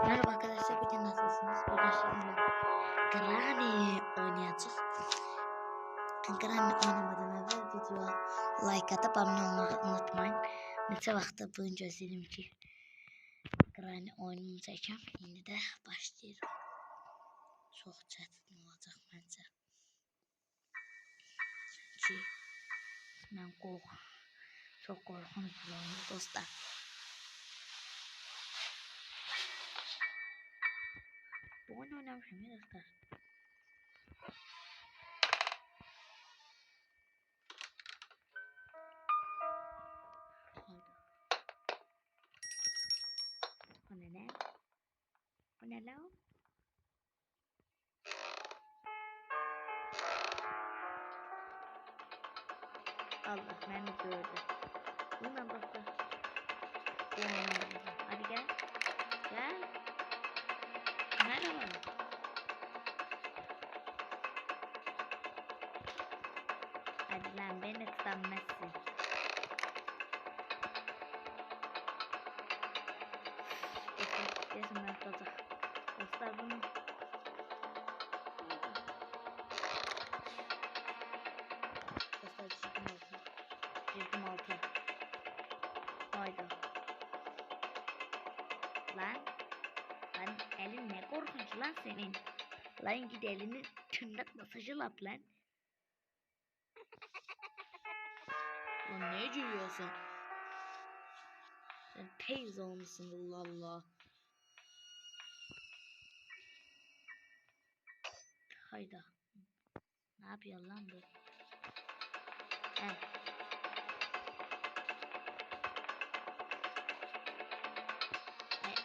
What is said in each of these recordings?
Merhaba arkadaşlar, bugün nasılsınız? Bugün sizinle Granny oynayacağız. Granny oynamadan evvel videoya like atıp abone olmayı unutmayın. Neçə vaxtdır bunu gözledim ki Granny oyununu çəkəm. İndi də başlayırım. Çox çətin olacaq məncə. Çünki mən çox qorxunç bir oyundur dostlar. Bu oyunu oynamışam ya dostlar. O ne lan? O ne lan? Allah beni gördü. Bundan dostlar. Hadi gel. Gel. Merhaba. Hadi lan beni tutamazsın. Kesin ben tutacak. Dostlar bunu. Dostlar çirkin altı. Çirkin altı. Hayda. Lan. Lan elin ne korkunç lan senin. Lan git elini tırnak masajı lap lan. Lan ne gülüyorsun? Sen teyze olmuşsun Allah Allah. Hayda. Ne yapıyor lan bu? He.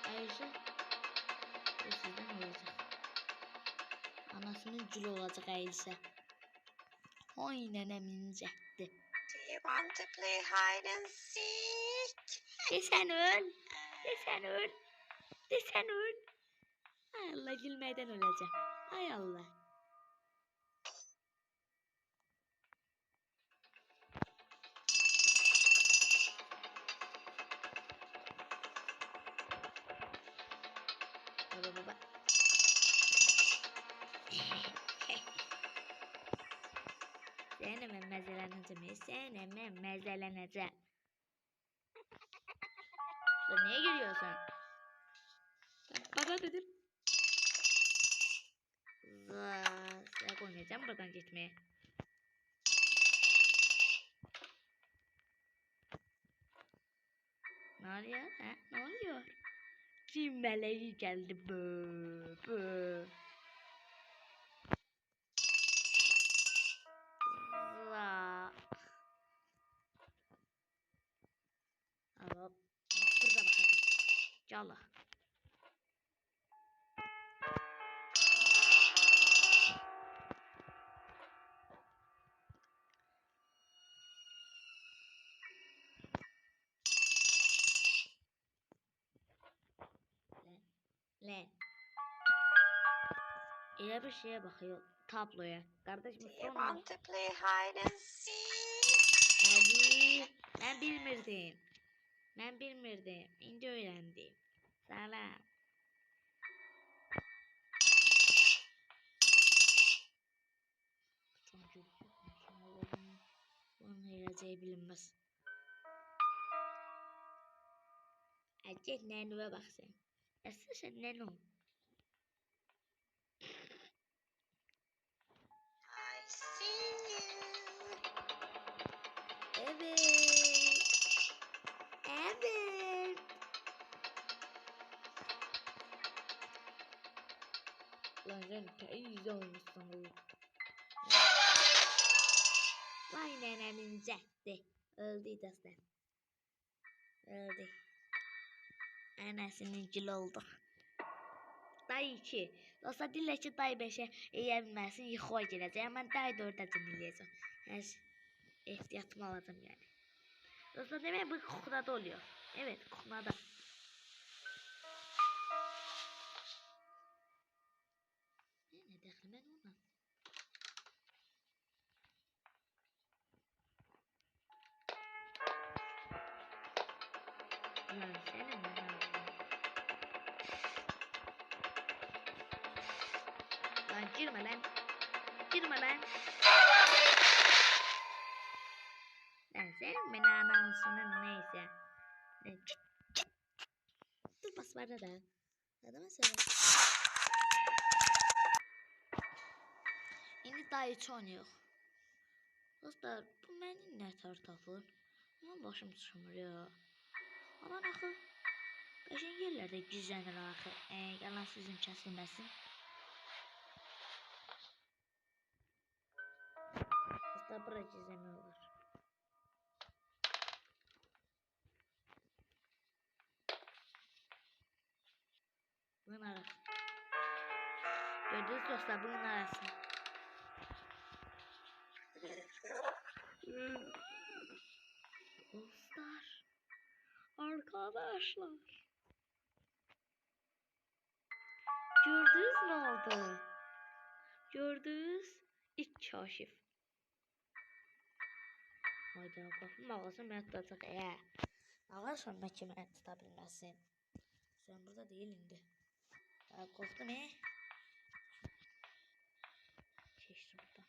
Ayrıca bu sizden olacak. Anasının gülü olacak Ayrıca. Oy nenem inecekti. Do you want to play hide and seek? Desen öl. Desen öl. Desen öl. Ay Allah gülmeden öleceğim. Ay Allah. Baba baba. Sen hemen mezeleneceğim. Sen hemen mezeleneceğim. Sen niye gülüyorsun? Baba dedim. Sen koymayacağım buradan gitmeye. Ne oluyor? Ha? Ne oluyor? Kim meleği geldi bö. Hop. Burada bakalım. Cala. Lan. Elə bir şeye bakıyor tabloya. Kardeşim Do you sonra. want to play hide and seek? Hadi. Ben bilmirdim. Ben bilmirdim. İndi öğrendim. Salam. Çünkü bunun geleceği bilinmez. Erkek nenime bak sen. Esra sen nenu. I see you. Evet. Evet. Lan sen teyze olmuşsun oğlum. Vay nenemin cetti. Öldü dostlar. Öldü. Anasının gül oldu. Day 2. Dostlar deyirlər ki, day 5'e eyə bilməsin, yuxuya girəcək. Mən day 4'ə dinləyəcəm. Hər ehtiyatımı alacağım yani. Dostlar demək bu kuklada oluyor. Evet, kuklada. Ne dəxli mən ona? Lan sənə nə lazım? Girme lan. Girme lan. Lan senin beni anonsunun neyse. Git git. Dur bas bana da. Adama söyle. İndi daha hiç oynuyor. Dostlar bu mənim nətər tapır? Aman başım çıxmır ya. Aman axı. Qəşəng yerlərdə gizlənir axı. Yalan sözüm kəsilməsin. Dostlar bura gizləmək olur. Bunun arası. Gördünüz dostlar bunun arası. Dostlar. Arkadaşlar. Gördünüz ne oldu? Gördünüz? İlk kaşif. Hayda qapım ağlasın mən tutacaq. Ağlarsan mən ki mən tuta bilməsin. Sen burada değil indi. Korktum Keçdim buradan.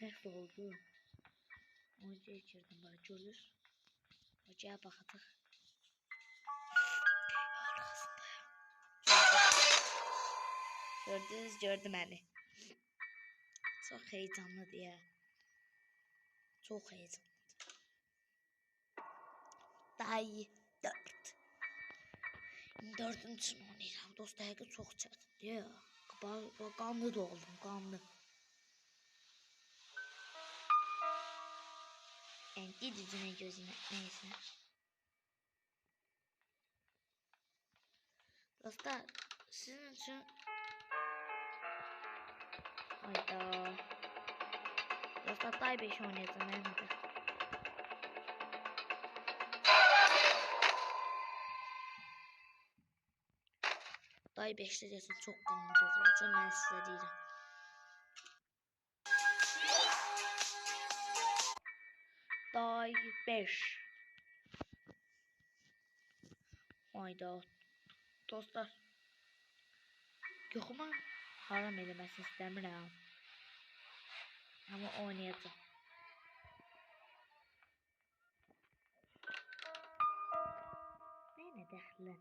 Nasıl oldu? Hocaya girdim bana görür. Hocaya baktık. Arkasındayım. Gördünüz gördüm beni. Çok heyecanlı diye. Çok heyecanlı. Daha iyi. 4. 4'ün için oynayacağım. Dostlar çok çətin diye. Qanlı da oldum qanlı. Yani gidicine gözüne neyse. Dostlar sizin için hayda. Dostlar day 5 oynayacağım ben de. Day 5'te desin çok kanlı doğulacağım ben size diyeceğim. Day 5. Hayda. Dostlar. Yoxuma haram eləməsin istəmirəm. Amma oynayacağım. Mənə dəxli.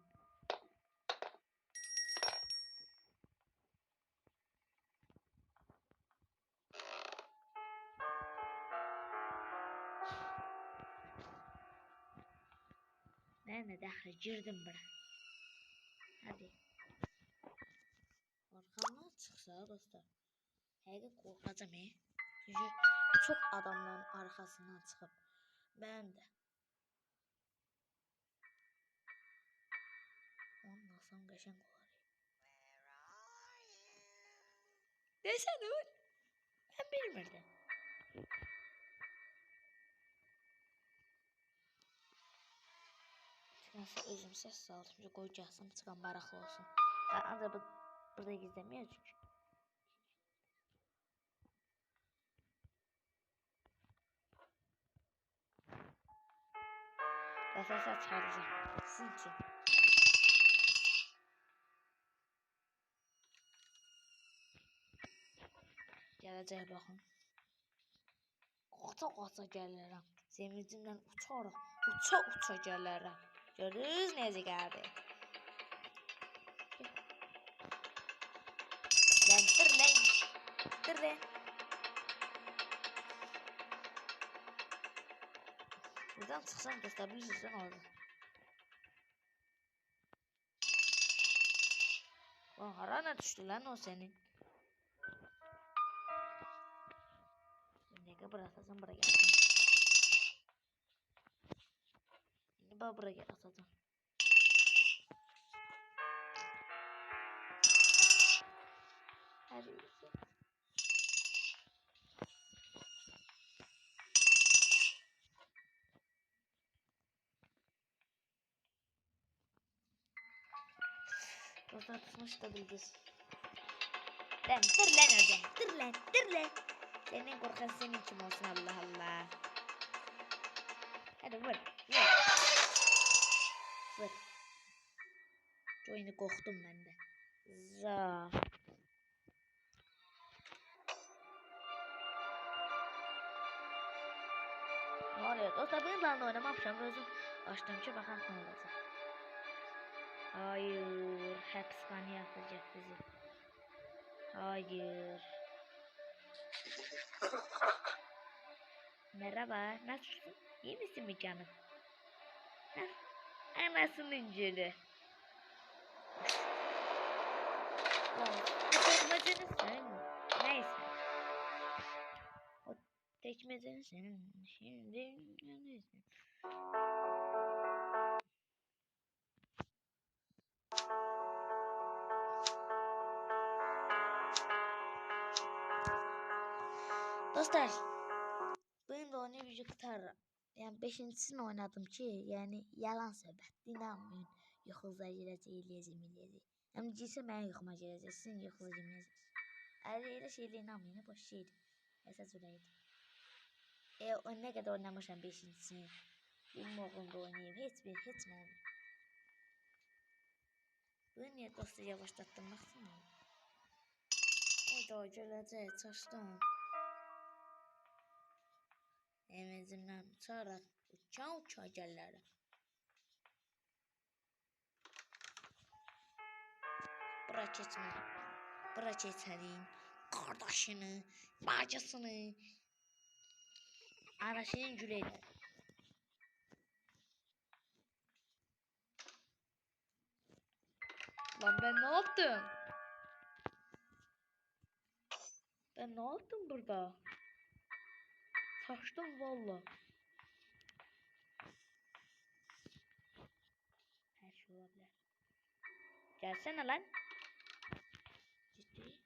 Mənə dəxli girdim bura. Hadi. Arkamdan çıxsa dostlar. Həqiqət qorxacam Çünki çox adamların arxasından çıxıb. Mən də. Onun asam qəşəng olar. Desən öl. Mən bilmirdim. Nasıl özüm səs saldım ki qoy gəlsin çıxan maraqlı olsun. Ancaq burada gizləməyəcək. Bəs səs çıxaracağım. Sizin üçün. Gələcək baxın. Qaça gəlirəm. Sevincimdən uçaraq, uça gəlirəm. Gördünüz necə gəldi? Dır. Buradan çıxsam göstəbilirsiniz lan orada. Lan harana düşdü lan o senin. Şimdi bırakacağım buraya gelsin. Şimdi ben buraya atacağım. Hadi. başlatmış da bildir. Lan dur lan orada. Dur lan dur lan. Senin korkan senin kim olsun Allah Allah. Hadi vur. Vur. Vur. Oyunu korktum ben de. Za. Ne oluyor? Dostlar ben daha oynamamışım. Özüm açtım ki bakalım ne olacak. Hayır. Hapishaneye atacak bizi. Hayır. Merhaba. Nasılsın? İyi misin mi canım? Heh. Anasının gülü. O tekmecenin senin. Neyse. O tekmecenin senin. Şimdi neyse. Dostlar. Ben de onu bir kurtarırım. Yani beşincisini oynadım ki yani yalan söhbət. İnanmayın. Yuxunuza girəcək, eləyəcək. Hem cilsə mənim yuxuma girəcək, sizin yuxunuza girməyəcək. Elə şeylə inanmayın, boş şeydir. Əsas ürəkdir. O ne kadar oynamışam beşincisini. Bilmem da oynayayım. Hiç mi olmuyor? Bunu niye dostlar yavaşlattım baksana. Orada geləcək, çaşdım. Emezimden uçarak uça gelirler. Bıra keçmə. Bıra keçərin kardeşini, bacısını, anasının güleyler. Lan ben ne yaptım? Ben ne yaptım burada? Taştım valla. Her şey olabilir. Gelsene lan. Ciddi.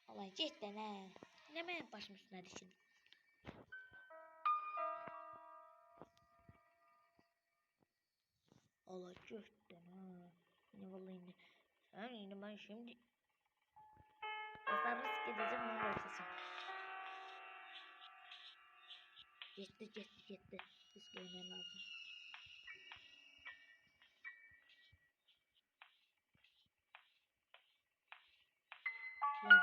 Allah cidden he. Ne benim başım üstüne düşün. Allah cidden ha. Ne vallahi ne. Sen yine ben şimdi. Asla risk edeceğim onu başlasın. Yetti. Risk oynayalım lazım. Lan.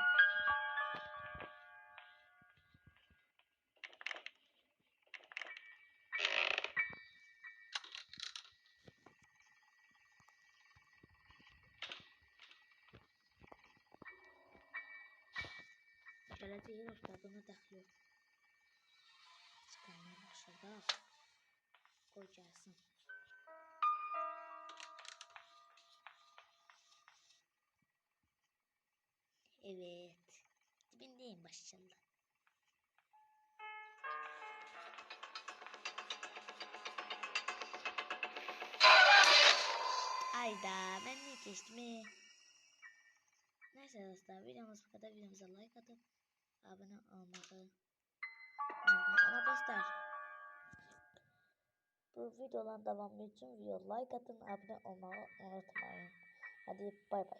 Geleceği dostlar buna daxil yok. Çıkarmaya başladı. Koy gelsin. Evet. Dibindeyim maşallah. Ayda ben niye geçtim? Neyse dostlar videomuz bu kadar. Videomuza like atıp abone olmayı unutmayın. Ama dostlar bu videoların devamı için video like atın, abone olmayı unutmayın. Hadi bay bay.